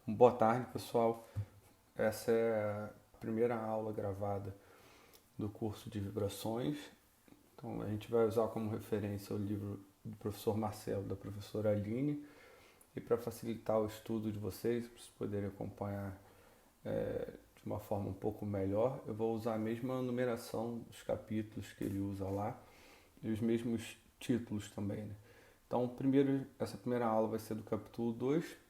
Boa tarde, pessoal. Essa é a primeira aula gravada do curso de vibrações. Então, a gente vai usar como referência o livro do professor Marcelo, da professora Aline. E para facilitar o estudo de vocês, para vocês poderem acompanhar de uma forma um pouco melhor, eu vou usar a mesma numeração dos capítulos que ele usa lá e os mesmos títulos também, né? Então, essa primeira aula vai ser do capítulo 2,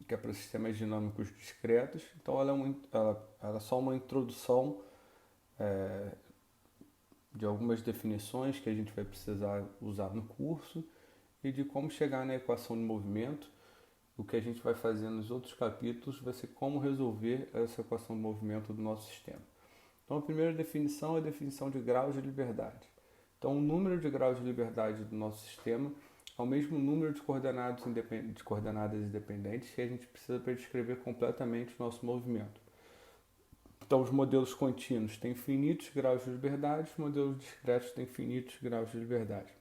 que é para sistemas dinâmicos discretos. Então ela é só uma introdução de algumas definições que a gente vai precisar usar no curso e de como chegar na equação de movimento. O que a gente vai fazer nos outros capítulos vai ser como resolver essa equação de movimento do nosso sistema. Então a primeira definição é a definição de graus de liberdade. Então o número de graus de liberdade do nosso sistema é o mesmo número de coordenadas independentes que a gente precisa para descrever completamente o nosso movimento. Então, os modelos contínuos têm infinitos graus de liberdade, os modelos discretos têm infinitos graus de liberdade.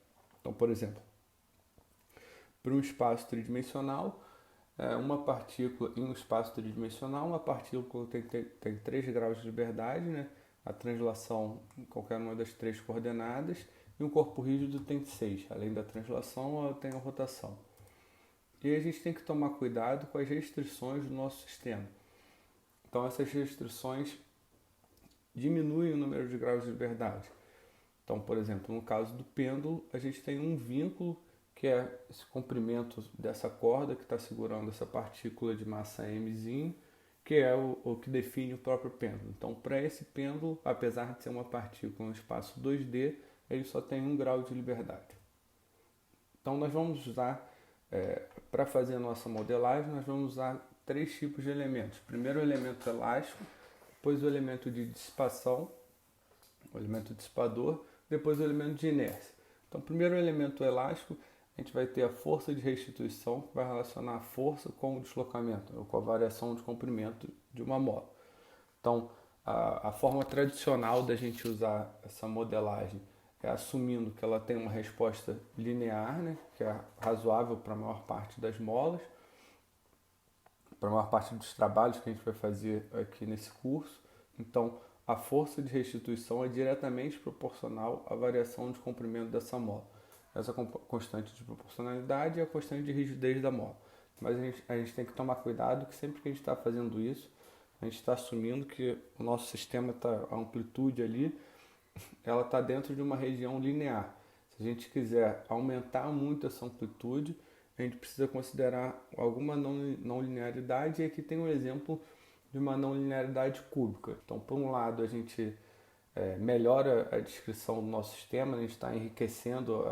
Então, por exemplo, para um espaço tridimensional, uma partícula em um espaço tridimensional, uma partícula tem 3 graus de liberdade, né? A translação em qualquer uma das 3 coordenadas, e um corpo rígido tem 6. Além da translação, ela tem a rotação. E a gente tem que tomar cuidado com as restrições do nosso sistema. Então, essas restrições diminuem o número de graus de liberdade. Então, por exemplo, no caso do pêndulo, a gente tem um vínculo, que é esse comprimento dessa corda que está segurando essa partícula de massa mzinho, que é o que define o próprio pêndulo. Então, para esse pêndulo, apesar de ser uma partícula no espaço 2D, ele só tem 1 grau de liberdade. Então, nós vamos usar, para fazer a nossa modelagem, nós vamos usar 3 tipos de elementos. Primeiro o elemento elástico, depois o elemento de dissipação, o elemento dissipador, depois o elemento de inércia. Então, primeiro o elemento elástico, a gente vai ter a força de restituição, que vai relacionar a força com o deslocamento, ou com a variação de comprimento de uma mola. Então, a forma tradicional da gente usar essa modelagem é assumindo que ela tem uma resposta linear, né, que é razoável para a maior parte das molas, para a maior parte dos trabalhos que a gente vai fazer aqui nesse curso. Então, a força de restituição é diretamente proporcional à variação de comprimento dessa mola. Essa constante de proporcionalidade é a constante de rigidez da mola. Mas a gente tem que tomar cuidado que sempre que a gente está fazendo isso, a gente está assumindo que o nosso sistema, a amplitude ali, ela está dentro de uma região linear. Se a gente quiser aumentar muito essa amplitude, a gente precisa considerar alguma não linearidade, e aqui tem um exemplo de uma não linearidade cúbica. Então, por um lado, a gente melhora a descrição do nosso sistema, a gente está enriquecendo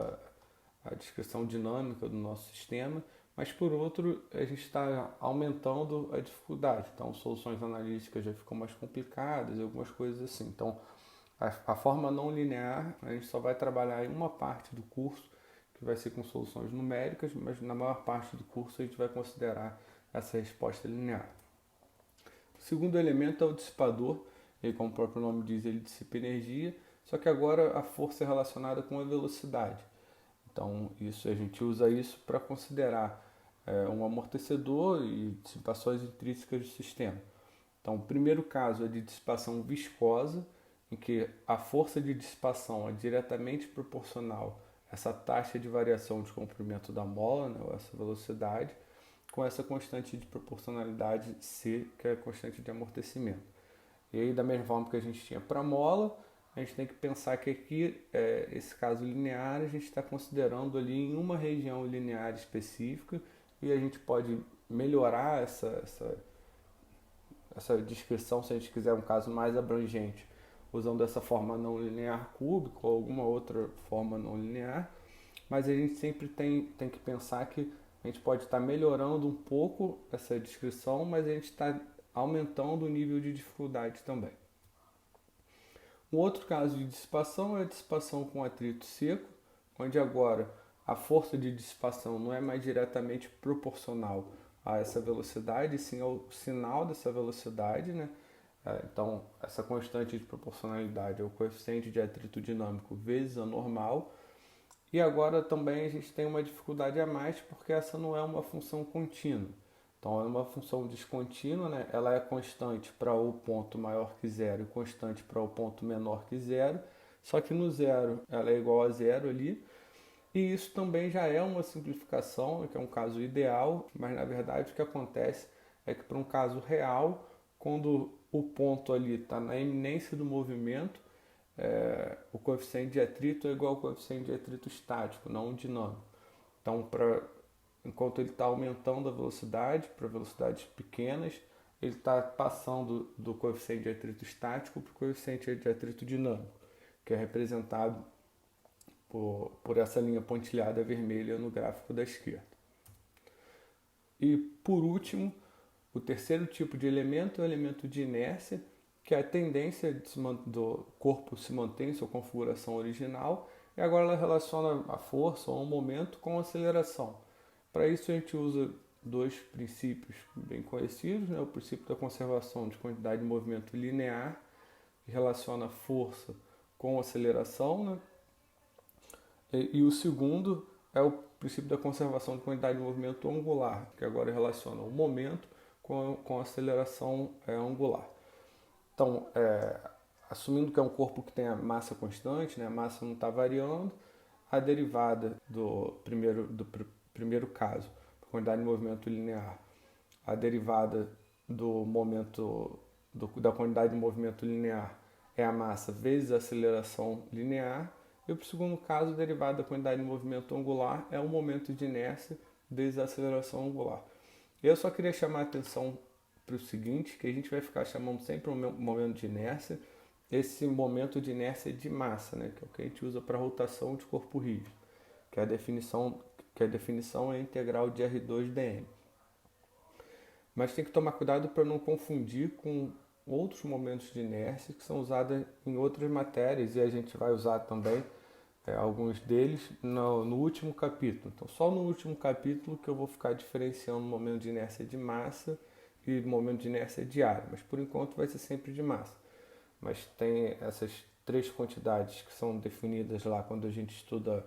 a descrição dinâmica do nosso sistema, mas por outro, a gente está aumentando a dificuldade. Então, soluções analíticas já ficam mais complicadas e algumas coisas assim. Então, a forma não linear, a gente só vai trabalhar em uma parte do curso, que vai ser com soluções numéricas, mas na maior parte do curso a gente vai considerar essa resposta linear. O segundo elemento é o dissipador, e como o próprio nome diz, ele dissipa energia, só que agora a força é relacionada com a velocidade. Então a gente usa isso para considerar um amortecedor e dissipações intrínsecas do sistema. Então o primeiro caso é de dissipação viscosa, em que a força de dissipação é diretamente proporcional a essa taxa de variação de comprimento da mola, né, ou essa velocidade, com essa constante de proporcionalidade C, que é a constante de amortecimento. E aí, da mesma forma que a gente tinha para a mola, a gente tem que pensar que aqui, esse caso linear, a gente está considerando ali em uma região linear específica, e a gente pode melhorar essa descrição se a gente quiser um caso mais abrangente, usando essa forma não linear cúbica ou alguma outra forma não linear, mas a gente sempre tem que pensar que a gente pode estar melhorando um pouco essa descrição, mas a gente está aumentando o nível de dificuldade também. Um outro caso de dissipação é a dissipação com atrito seco, onde agora a força de dissipação não é mais diretamente proporcional a essa velocidade, sim ao sinal dessa velocidade, né? Então, essa constante de proporcionalidade é o coeficiente de atrito dinâmico vezes a normal. E agora também a gente tem uma dificuldade a mais, porque essa não é uma função contínua. Então, é uma função descontínua, né? Ela é constante para o ponto maior que zero e constante para o ponto menor que zero. Só que no zero ela é igual a zero ali. E isso também já é uma simplificação, que é um caso ideal, mas na verdade o que acontece é que para um caso real, quando o ponto ali está na iminência do movimento, o coeficiente de atrito é igual ao coeficiente de atrito estático, não dinâmico. Então, enquanto ele está aumentando a velocidade para velocidades pequenas, ele está passando do coeficiente de atrito estático para o coeficiente de atrito dinâmico, que é representado por essa linha pontilhada vermelha no gráfico da esquerda. E, por último, o terceiro tipo de elemento é o elemento de inércia, que é a tendência do corpo se manter em sua configuração original, e agora ela relaciona a força ou o momento com a aceleração. Para isso a gente usa dois princípios bem conhecidos, né? O princípio da conservação de quantidade de movimento linear, que relaciona a força com a aceleração, né? E o segundo é o princípio da conservação de quantidade de movimento angular, que agora relaciona o momento com a aceleração angular. Então, assumindo que é um corpo que tem a massa constante, né, a massa não está variando, a derivada do primeiro caso, quantidade de movimento linear, a derivada do momento da quantidade de movimento linear é a massa vezes a aceleração linear, e para o segundo caso, a derivada da quantidade de movimento angular é o momento de inércia vezes a aceleração angular. Eu só queria chamar a atenção para o seguinte, que a gente vai ficar chamando sempre o momento de inércia, esse momento de inércia de massa, né, que é o que a gente usa para rotação de corpo rígido, que a definição é a integral de R2dm. Mas tem que tomar cuidado para não confundir com outros momentos de inércia que são usados em outras matérias, e a gente vai usar também alguns deles no último capítulo. Então, só no último capítulo que eu vou ficar diferenciando o momento de inércia de massa e o momento de inércia de área, mas por enquanto vai ser sempre de massa. Mas tem essas três quantidades que são definidas lá quando a gente estuda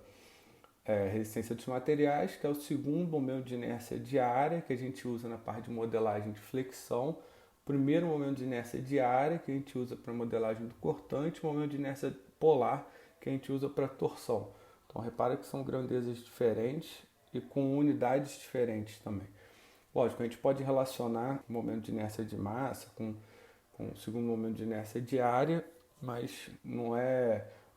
resistência dos materiais, que é o segundo momento de inércia de área, que a gente usa na parte de modelagem de flexão, primeiro momento de inércia de área, que a gente usa para modelagem do cortante, momento de inércia polar, que a gente usa para torção. Então, repara que são grandezas diferentes e com unidades diferentes também. Lógico, a gente pode relacionar o momento de inércia de massa com o segundo momento de inércia de área, mas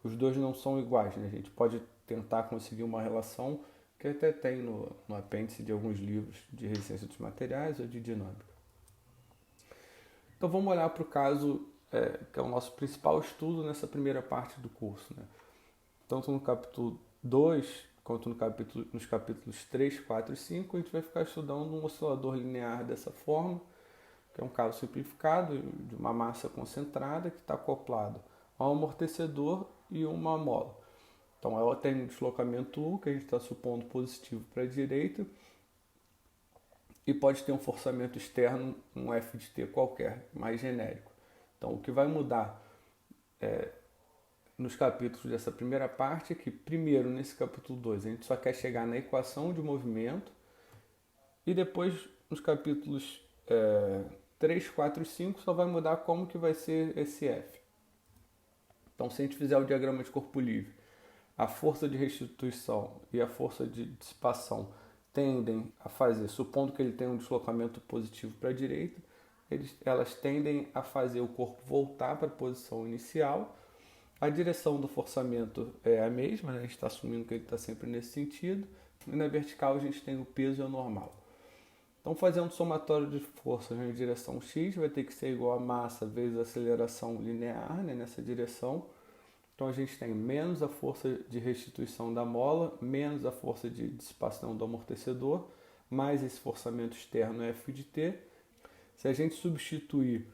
os dois não são iguais, né? A gente pode tentar conseguir uma relação que até tem no apêndice de alguns livros de resistência dos materiais ou de dinâmica. Então vamos olhar para o caso que é o nosso principal estudo nessa primeira parte do curso, né? Tanto no capítulo 2 quanto nos capítulos 3, 4 e 5, a gente vai ficar estudando um oscilador linear dessa forma, que é um caso simplificado de uma massa concentrada que está acoplado a um amortecedor e uma mola. Então ela tem um deslocamento U, que a gente está supondo positivo para a direita, e pode ter um forçamento externo, um F de T qualquer, mais genérico. Então o que vai mudar nos capítulos dessa primeira parte é que, primeiro, nesse capítulo 2, a gente só quer chegar na equação de movimento, e depois, nos capítulos 3, 4 e 5, só vai mudar como que vai ser esse F. Então, se a gente fizer o diagrama de corpo livre, a força de restituição e a força de dissipação tendem a fazer, supondo que ele tenha um deslocamento positivo para a direita, elas tendem a fazer o corpo voltar para a posição inicial. A direção do forçamento é a mesma, né? A gente está assumindo que ele está sempre nesse sentido. E na vertical a gente tem o peso e o normal. Então, fazendo somatório de forças na direção x, vai ter que ser igual a massa vezes a aceleração linear, né, nessa direção. Então, a gente tem menos a força de restituição da mola, menos a força de dissipação do amortecedor, mais esse forçamento externo F de T. Se a gente substituir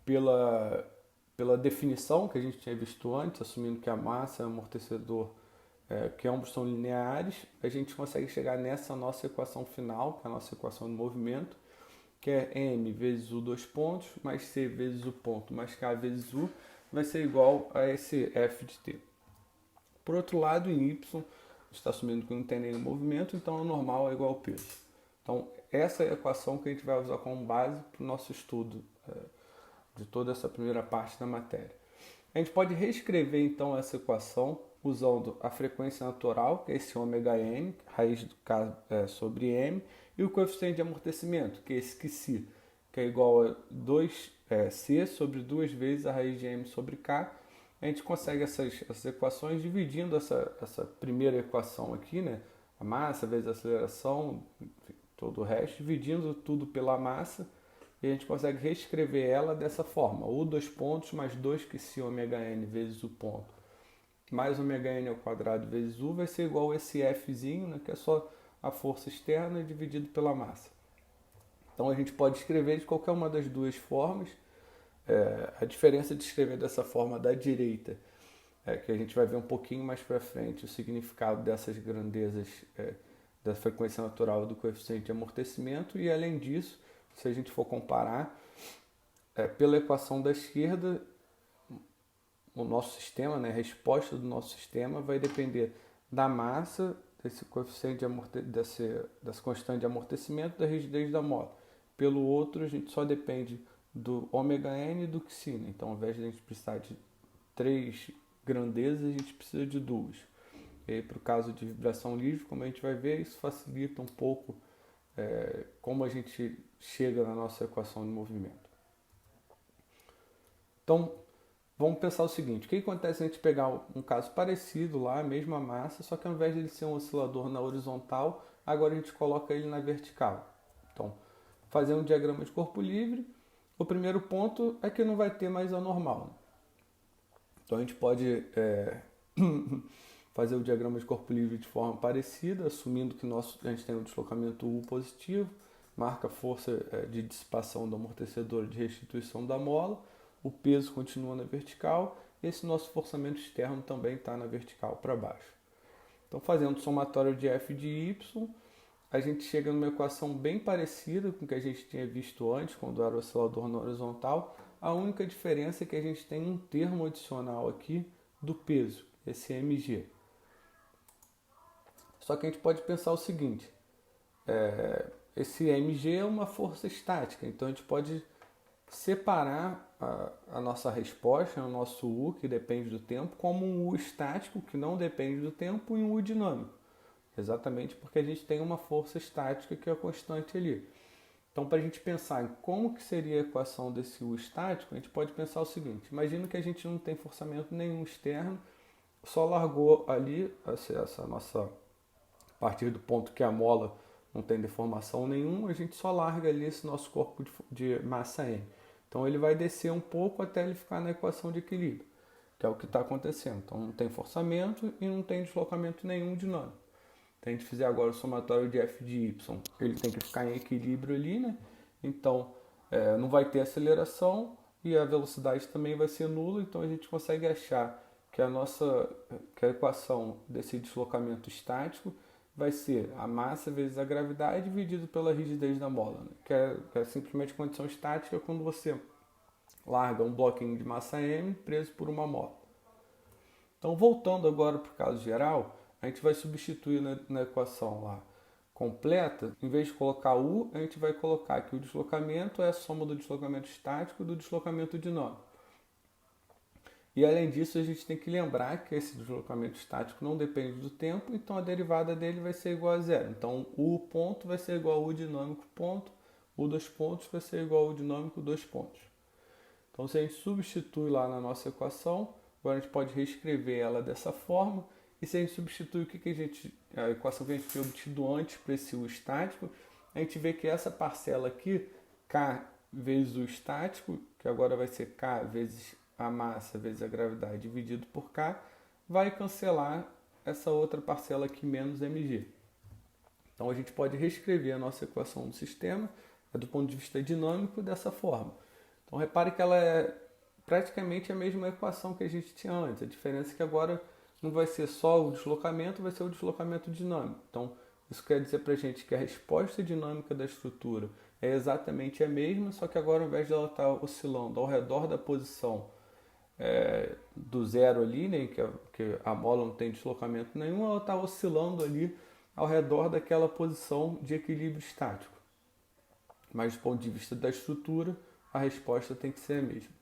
pela definição que a gente tinha visto antes, assumindo que a massa e o amortecedor, que ambos são lineares, a gente consegue chegar nessa nossa equação final, que é a nossa equação de movimento, que é m vezes u dois pontos, mais c vezes u ponto, mais k vezes u, vai ser igual a esse f de t. Por outro lado, em y, está assumindo que não tem nenhum movimento, então o normal é igual ao peso. Então, essa é a equação que a gente vai usar como base para o nosso estudo de toda essa primeira parte da matéria. A gente pode reescrever então essa equação usando a frequência natural, que é esse ômega-n, raiz do K sobre m, e o coeficiente de amortecimento, que é esse Qc, que é igual a 2c sobre 2 vezes a raiz de m sobre k. A gente consegue essas equações dividindo essa primeira equação aqui, né? A massa vezes a aceleração, enfim, todo o resto, dividindo tudo pela massa, e a gente consegue reescrever ela dessa forma: u 2 pontos mais 2 Qc ômega-n vezes o ponto, mais ômega-n ao quadrado vezes u, vai ser igual a esse Fzinho, né? Que é só a força externa dividido pela massa. Então a gente pode escrever de qualquer uma das duas formas. A diferença de escrever dessa forma da direita é que a gente vai ver um pouquinho mais para frente o significado dessas grandezas da frequência natural do coeficiente de amortecimento, e além disso, se a gente for comparar, pela equação da esquerda, o nosso sistema, né, a resposta do nosso sistema vai depender da massa, desse coeficiente dessa constante de amortecimento, da rigidez da mola. Pelo outro, a gente só depende do ômega-n e do Qc. Então, ao invés de a gente precisar de 3 grandezas, a gente precisa de 2. E aí, para o caso de vibração livre, como a gente vai ver, isso facilita um pouco como a gente chega na nossa equação de movimento. Então, vamos pensar o seguinte: o que acontece se a gente pegar um caso parecido lá, a mesma massa, só que ao invés de ele ser um oscilador na horizontal, agora a gente coloca ele na vertical. Então, fazer um diagrama de corpo livre, o primeiro ponto é que não vai ter mais anormal, né? Então a gente pode fazer o diagrama de corpo livre de forma parecida, assumindo que a gente tem um deslocamento U positivo, marca a força de dissipação do amortecedor de restituição da mola, o peso continua na vertical, e esse nosso forçamento externo também está na vertical para baixo. Então, fazendo o somatório de F de Y, a gente chega numa equação bem parecida com o que a gente tinha visto antes, quando era o oscilador na horizontal. A única diferença é que a gente tem um termo adicional aqui do peso, esse mg. Só que a gente pode pensar o seguinte: esse mg é uma força estática, então a gente pode separar a nossa resposta, o nosso U, que depende do tempo, como um U estático, que não depende do tempo, e um U dinâmico. Exatamente porque a gente tem uma força estática que é constante ali. Então, para a gente pensar em como que seria a equação desse U estático, a gente pode pensar o seguinte: imagina que a gente não tem forçamento nenhum externo, só largou ali essa nossa, a partir do ponto que a mola não tem deformação nenhuma, a gente só larga ali esse nosso corpo de massa M. Então ele vai descer um pouco até ele ficar na equação de equilíbrio, que é o que está acontecendo. Então não tem forçamento e não tem deslocamento nenhum dinâmico. Se a gente fizer agora o somatório de F de Y, ele tem que ficar em equilíbrio ali, né? Então não vai ter aceleração e a velocidade também vai ser nula, então a gente consegue achar que a equação desse deslocamento estático vai ser a massa vezes a gravidade dividido pela rigidez da mola, né? que é simplesmente condição estática quando você larga um bloquinho de massa m preso por uma mola. Então, voltando agora para o caso geral, a gente vai substituir na equação lá completa, em vez de colocar U, a gente vai colocar que o deslocamento é a soma do deslocamento estático e do deslocamento dinâmico. E além disso, a gente tem que lembrar que esse deslocamento estático não depende do tempo, então a derivada dele vai ser igual a zero. Então, U ponto vai ser igual a U dinâmico ponto, U dois pontos vai ser igual a U dinâmico dois pontos. Então, se a gente substitui lá na nossa equação, agora a gente pode reescrever ela dessa forma. E se a gente substitui a equação que a gente tinha obtido antes para esse U estático, a gente vê que essa parcela aqui, K vezes o estático, que agora vai ser K vezes a massa vezes a gravidade dividido por K, vai cancelar essa outra parcela aqui menos mg. Então a gente pode reescrever a nossa equação do sistema do ponto de vista dinâmico dessa forma. Então repare que ela é praticamente a mesma equação que a gente tinha antes. A diferença é que agora não vai ser só o deslocamento, vai ser o deslocamento dinâmico. Então isso quer dizer para a gente que a resposta dinâmica da estrutura é exatamente a mesma, só que agora ao invés de ela estar oscilando ao redor da posição do zero ali, né, que a mola não tem deslocamento nenhum, ela está oscilando ali ao redor daquela posição de equilíbrio estático. mas do ponto de vista da estrutura, a resposta tem que ser a mesma.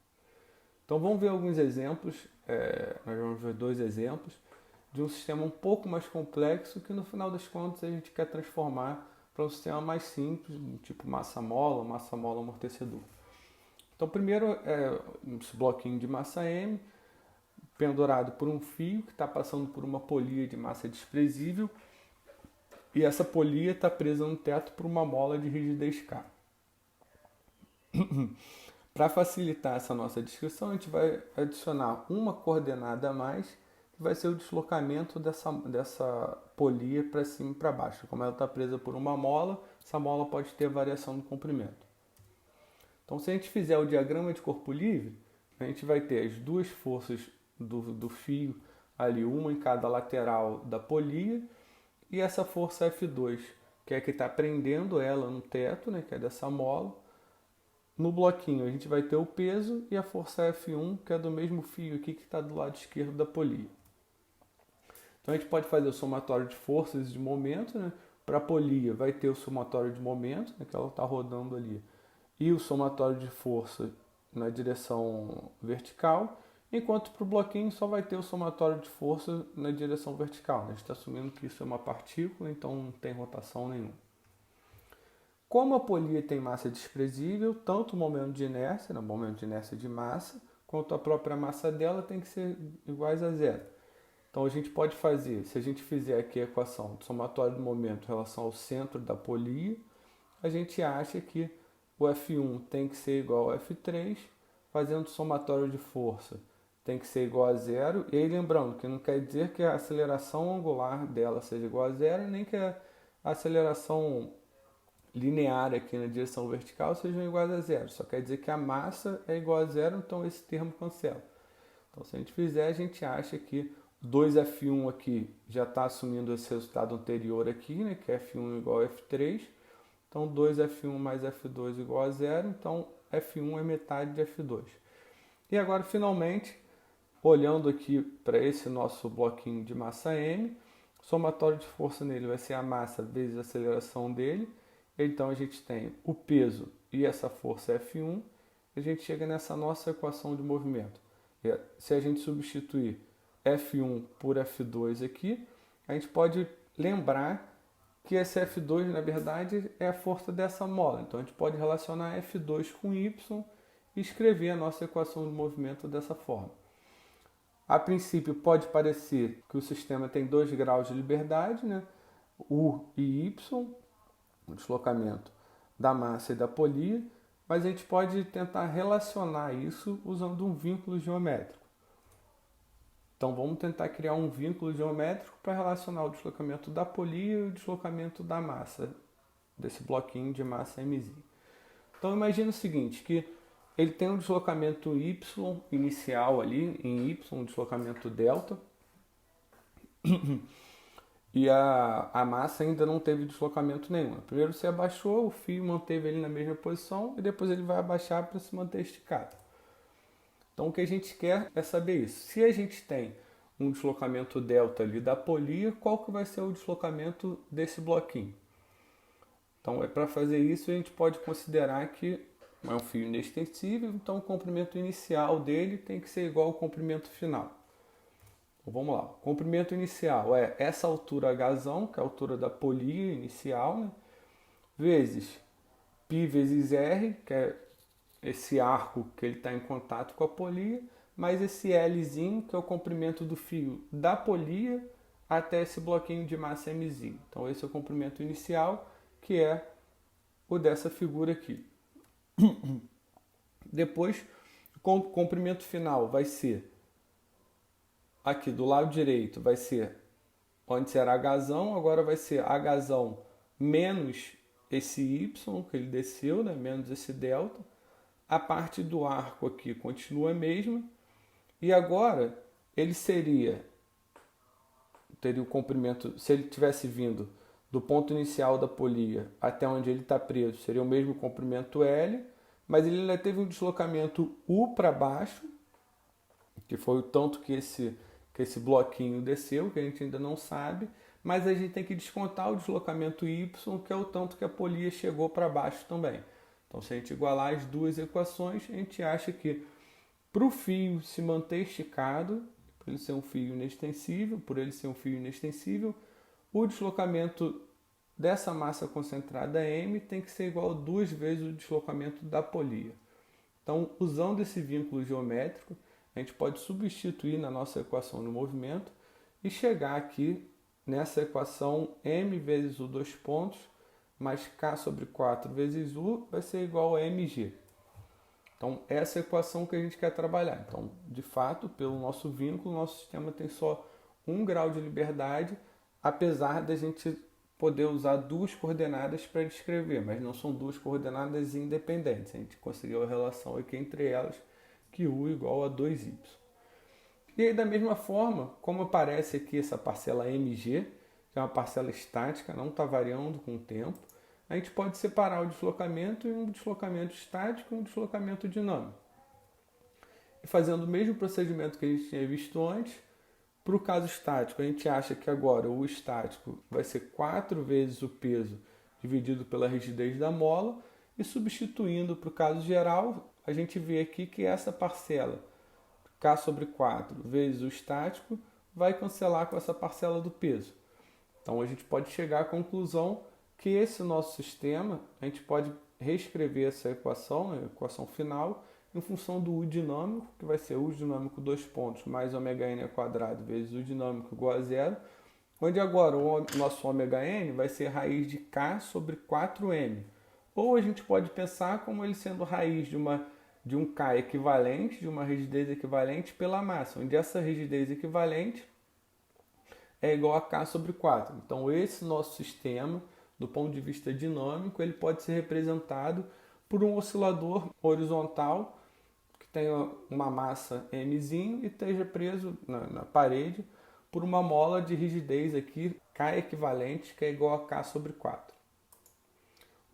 Então vamos ver alguns exemplos, nós vamos ver 2 exemplos de um sistema um pouco mais complexo que no final das contas a gente quer transformar para um sistema mais simples, tipo massa-mola amortecedor. Então primeiro é esse bloquinho de massa M, pendurado por um fio que está passando por uma polia de massa desprezível, e essa polia está presa no teto por uma mola de rigidez K. Para facilitar essa nossa descrição, a gente vai adicionar uma coordenada a mais, que vai ser o deslocamento dessa polia para cima e para baixo. Como ela está presa por uma mola, essa mola pode ter variação no comprimento. Então, se a gente fizer o diagrama de corpo livre, a gente vai ter as duas forças do fio, ali uma em cada lateral da polia, e essa força F2, que é a que está prendendo ela no teto, né, que é dessa mola. No bloquinho a gente vai ter o peso e a força F1, que é do mesmo fio aqui que está do lado esquerdo da polia. Então a gente pode fazer o somatório de forças e de momento, né? Para a polia vai ter o somatório de momento, né, que ela está rodando ali, e o somatório de força na direção vertical, enquanto para o bloquinho só vai ter o somatório de força na direção vertical. A gente está assumindo que isso é uma partícula, então não tem rotação nenhuma. Como a polia tem massa desprezível, tanto o momento de inércia, né, o momento de inércia de massa, quanto a própria massa dela tem que ser iguais a zero. Então a gente pode fazer, se a gente fizer aqui a equação do somatório do momento em relação ao centro da polia, a gente acha que o F1 tem que ser igual ao F3, fazendo o somatório de força tem que ser igual a zero, e aí lembrando que não quer dizer que a aceleração angular dela seja igual a zero, nem que a aceleração linear aqui na direção vertical sejam iguais a zero, só quer dizer que a massa é igual a zero, então esse termo cancela. Então se a gente fizer, a gente acha que 2F1 aqui já está assumindo esse resultado anterior aqui, né, que é F1 igual a F3, então 2F1 mais F2 igual a zero, então F1 é metade de F2. E agora finalmente, olhando aqui para esse nosso bloquinho de massa M, o somatório de força nele vai ser a massa vezes a aceleração dele. Então a gente tem o peso e essa força F1, e a gente chega nessa nossa equação de movimento. Se a gente substituir F1 por F2 aqui, a gente pode lembrar que esse F2 na verdade é a força dessa mola. Então a gente pode relacionar F2 com Y e escrever a nossa equação de movimento dessa forma. A princípio pode parecer que o sistema tem 2 graus de liberdade, né? U e Y, o deslocamento da massa e da polia, mas a gente pode tentar relacionar isso usando um vínculo geométrico. Então vamos tentar criar um vínculo geométrico para relacionar o deslocamento da polia e o deslocamento da massa, desse bloquinho de massa Mz. Então imagina o seguinte, que ele tem um deslocamento y inicial ali, em y, um deslocamento delta, e a massa ainda não teve deslocamento nenhum. Primeiro você abaixou, o fio manteve ele na mesma posição, e depois ele vai abaixar para se manter esticado. Então o que a gente quer é saber isso. Se a gente tem um deslocamento delta ali da polia, qual que vai ser o deslocamento desse bloquinho? Então para fazer isso a gente pode considerar que é um fio inextensível, então o comprimento inicial dele tem que ser igual ao comprimento final. Então, vamos lá, o comprimento inicial é essa altura H, que é a altura da polia inicial, né? Vezes π vezes R, que é esse arco que ele está em contato com a polia, mais esse Lzinho, que é o comprimento do fio da polia até esse bloquinho de massa Mz. Então esse é o comprimento inicial, que é o dessa figura aqui. Depois, o comprimento final vai ser aqui do lado direito, vai ser onde será H, agora vai ser H menos esse Y que ele desceu, né? Menos esse delta. A parte do arco aqui continua a mesma. E agora ele teria o comprimento, se ele tivesse vindo do ponto inicial da polia até onde ele está preso, seria o mesmo comprimento L, mas ele ainda teve um deslocamento U para baixo, que foi o tanto que esse bloquinho desceu, que a gente ainda não sabe, mas a gente tem que descontar o deslocamento Y, que é o tanto que a polia chegou para baixo também. Então, se a gente igualar as duas equações, a gente acha que para o fio se manter esticado, por ele ser um fio inextensível, o deslocamento dessa massa concentrada M tem que ser igual a 2 vezes o deslocamento da polia. Então, usando esse vínculo geométrico, a gente pode substituir na nossa equação de movimento e chegar aqui nessa equação M vezes U dois pontos mais K sobre 4 vezes U vai ser igual a mg. Então, essa é a equação que a gente quer trabalhar. Então, de fato, pelo nosso vínculo, o nosso sistema tem só 1 grau de liberdade, apesar da gente poder usar duas coordenadas para descrever, mas não são duas coordenadas independentes. A gente conseguiu a relação aqui entre elas, que U igual a 2y. E aí, da mesma forma, como aparece aqui essa parcela mg, que é uma parcela estática, não está variando com o tempo, a gente pode separar o deslocamento em um deslocamento estático e um deslocamento dinâmico. E fazendo o mesmo procedimento que a gente tinha visto antes, para o caso estático, a gente acha que agora o estático vai ser 4 vezes o peso dividido pela rigidez da mola, e substituindo para o caso geral, a gente vê aqui que essa parcela, K sobre 4 vezes o estático, vai cancelar com essa parcela do peso. Então a gente pode chegar à conclusão que esse nosso sistema, a gente pode reescrever essa equação, a equação final, em função do U dinâmico, que vai ser U dinâmico 2 pontos mais ômega-n ao quadrado vezes U dinâmico igual a zero, onde agora o nosso ômega-n vai ser raiz de K sobre 4m. Ou a gente pode pensar como ele sendo raiz de um K equivalente, de uma rigidez equivalente pela massa, onde essa rigidez equivalente é igual a K sobre 4. Então esse nosso sistema, do ponto de vista dinâmico, ele pode ser representado por um oscilador horizontal que tenha uma massa mzinho e esteja preso na parede por uma mola de rigidez aqui, K equivalente, que é igual a K sobre 4.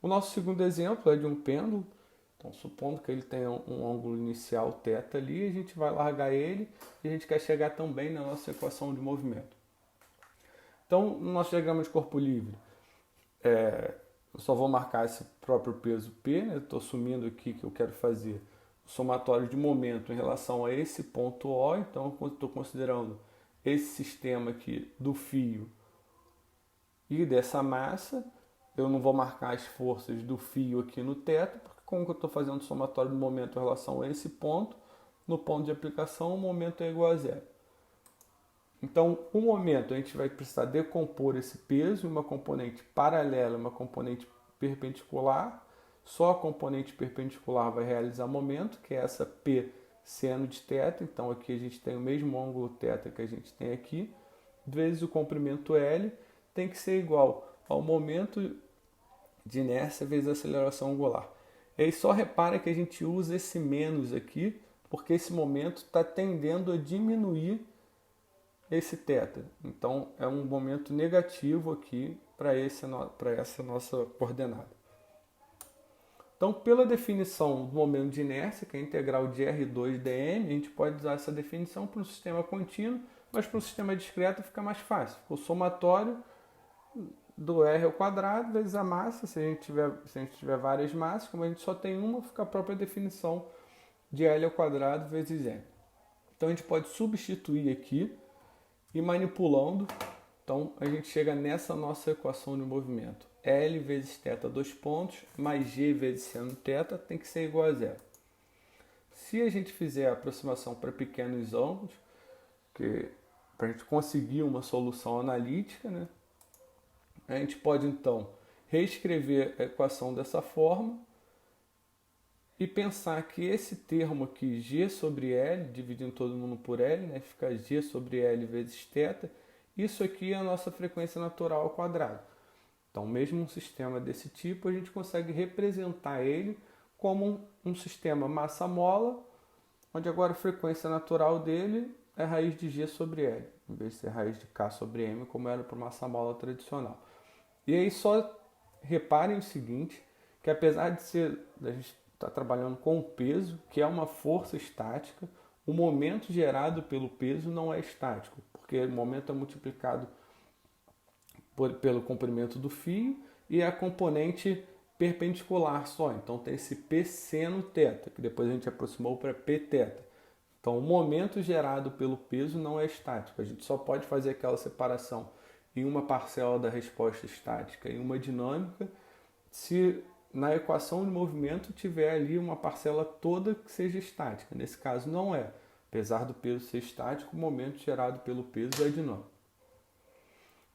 O nosso segundo exemplo é de um pêndulo. Então, supondo que ele tenha um ângulo inicial θ ali, a gente vai largar ele e a gente quer chegar também na nossa equação de movimento. Então, no nosso diagrama de corpo livre, eu só vou marcar esse próprio peso P, né? Estou assumindo aqui que eu quero fazer o somatório de momento em relação a esse ponto O, então eu estou considerando esse sistema aqui do fio e dessa massa. Eu não vou marcar as forças do fio aqui no teto, porque como eu estou fazendo o somatório de momento em relação a esse ponto, no ponto de aplicação o momento é igual a zero. Então, o momento, a gente vai precisar decompor esse peso em uma componente paralela e uma componente perpendicular. Só a componente perpendicular vai realizar momento, que é essa P seno de θ. Então, aqui a gente tem o mesmo ângulo θ que a gente tem aqui, vezes o comprimento L, tem que ser igual ao momento de inércia vezes a aceleração angular. E aí só repara que a gente usa esse menos aqui, porque esse momento está tendendo a diminuir esse θ. Então, é um momento negativo aqui para essa nossa coordenada. Então, pela definição do momento de inércia, que é a integral de R2 dm, a gente pode usar essa definição para um sistema contínuo, mas para um sistema discreto fica mais fácil. O somatório do R ao quadrado vezes a massa, se a gente tiver várias massas, como a gente só tem uma, fica a própria definição de L ao quadrado vezes M. Então, a gente pode substituir aqui e manipulando, então a gente chega nessa nossa equação de movimento. L vezes θ, 2 pontos, mais G vezes seno θ tem que ser igual a zero. Se a gente fizer a aproximação para pequenos ângulos, para a gente conseguir uma solução analítica, né, a gente pode então reescrever a equação dessa forma e pensar que esse termo aqui, G sobre L, dividindo todo mundo por L, né, fica G sobre L vezes θ, isso aqui é a nossa frequência natural ao quadrado. Então, mesmo um sistema desse tipo, a gente consegue representar ele como um sistema massa-mola, onde agora a frequência natural dele é raiz de G sobre L, em vez de ser raiz de K sobre M, como era para o massa-mola tradicional. E aí só reparem o seguinte, que apesar de a gente estar trabalhando com o peso, que é uma força estática, o momento gerado pelo peso não é estático, porque o momento é multiplicado pelo comprimento do fio e a componente perpendicular só. Então tem esse P seno θ, que depois a gente aproximou para Pθ. Então o momento gerado pelo peso não é estático. A gente só pode fazer aquela separação em uma parcela da resposta estática e uma dinâmica se na equação de movimento tiver ali uma parcela toda que seja estática. Nesse caso não é. Apesar do peso ser estático, o momento gerado pelo peso é dinâmico.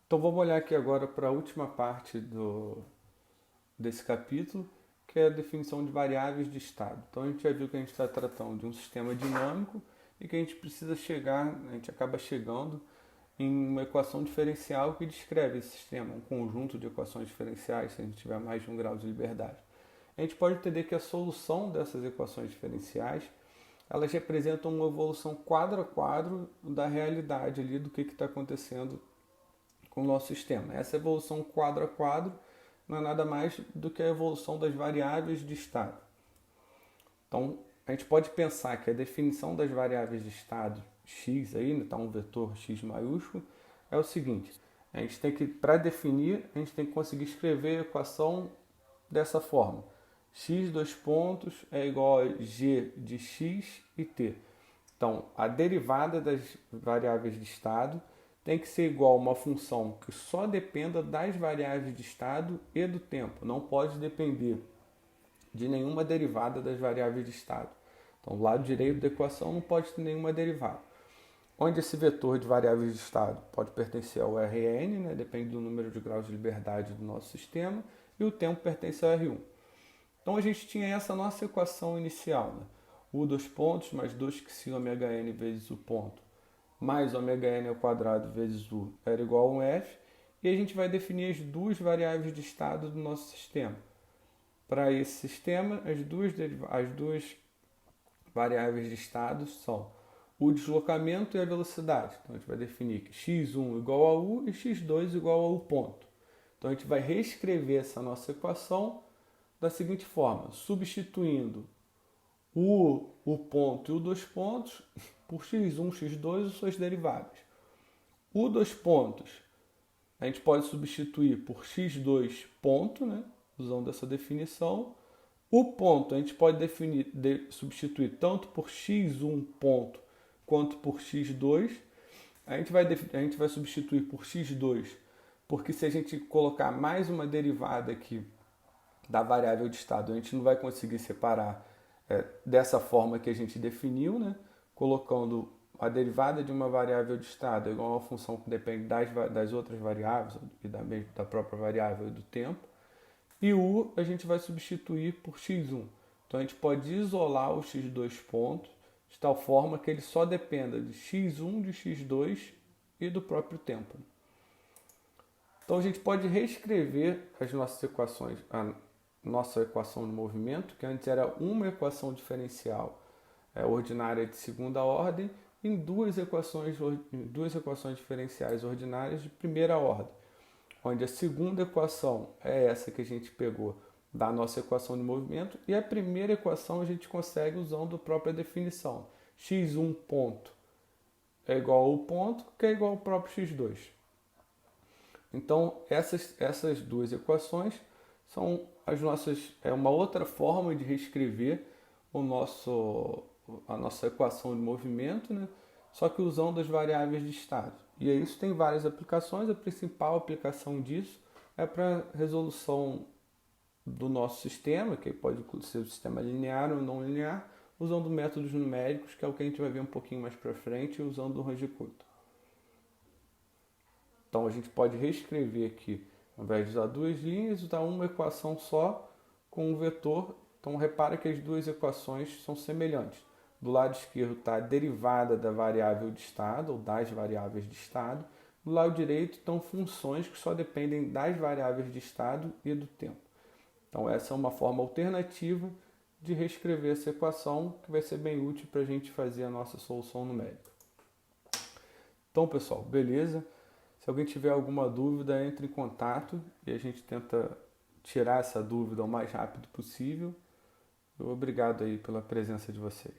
Então vamos olhar aqui agora para a última parte desse capítulo, que é a definição de variáveis de estado. Então a gente já viu que a gente está tratando de um sistema dinâmico e que a gente precisa chegar, a gente acaba chegando em uma equação diferencial que descreve esse sistema, um conjunto de equações diferenciais, se a gente tiver mais de 1 grau de liberdade. A gente pode entender que a solução dessas equações diferenciais, elas representam uma evolução quadro a quadro da realidade ali, do que está acontecendo com o nosso sistema. Essa evolução quadro a quadro não é nada mais do que a evolução das variáveis de estado. Então, a gente pode pensar que a definição das variáveis de estado x aí, está um vetor x maiúsculo, é o seguinte: a gente tem que, para definir, a gente tem que conseguir escrever a equação dessa forma: x dois pontos é igual a g de x e t. Então, a derivada das variáveis de estado tem que ser igual a uma função que só dependa das variáveis de estado e do tempo. Não pode depender de nenhuma derivada das variáveis de estado. Então, o lado direito da equação não pode ter nenhuma derivada. Onde esse vetor de variáveis de estado pode pertencer ao Rn, né? Depende do número de graus de liberdade do nosso sistema, e o tempo pertence ao R1. Então a gente tinha essa nossa equação inicial, né? U dois pontos mais 2 ωn vezes o ponto mais ωn ao quadrado vezes U era igual a 1F, e a gente vai definir as duas variáveis de estado do nosso sistema. Para esse sistema, as duas variáveis de estado são o deslocamento e a velocidade. Então a gente vai definir que x1 igual a U e x2 igual a U ponto. Então a gente vai reescrever essa nossa equação da seguinte forma: substituindo o ponto e o dois pontos por x1, x2 e suas derivadas. O dois pontos a gente pode substituir por x2 ponto, né? Usando essa definição. O ponto a gente pode substituir tanto por x1 ponto quanto por x2. A gente vai substituir por x2, porque se a gente colocar mais uma derivada aqui da variável de estado, a gente não vai conseguir separar dessa forma que a gente definiu, né? Colocando a derivada de uma variável de estado igual a uma função que depende das outras variáveis e da própria variável e do tempo. E U a gente vai substituir por x1. Então a gente pode isolar o x2 ponto de tal forma que ele só dependa de x1, de x2 e do próprio tempo. Então a gente pode reescrever as nossas equações, a nossa equação de movimento, que antes era uma equação diferencial ordinária de segunda ordem, em duas equações diferenciais ordinárias de primeira ordem, onde a segunda equação é essa que a gente pegou da nossa equação de movimento, e a primeira equação a gente consegue usando a própria definição. x1 ponto é igual ao ponto, que é igual ao próprio x2. Então, essas duas equações são uma outra forma de reescrever a nossa equação de movimento, né? Só que usando as variáveis de estado. E aí isso tem várias aplicações. A principal aplicação disso é para resolução do nosso sistema, que pode ser o sistema linear ou não linear, usando métodos numéricos, que é o que a gente vai ver um pouquinho mais para frente, usando o Range-Kutta. Então a gente pode reescrever aqui, ao invés de usar duas linhas, usar uma equação só com um vetor. Então repara que as duas equações são semelhantes. Do lado esquerdo está a derivada da variável de estado, ou das variáveis de estado. Do lado direito estão funções que só dependem das variáveis de estado e do tempo. Então essa é uma forma alternativa de reescrever essa equação, que vai ser bem útil para a gente fazer a nossa solução numérica. Então, pessoal, beleza? Se alguém tiver alguma dúvida, entre em contato e a gente tenta tirar essa dúvida o mais rápido possível. Obrigado aí pela presença de vocês.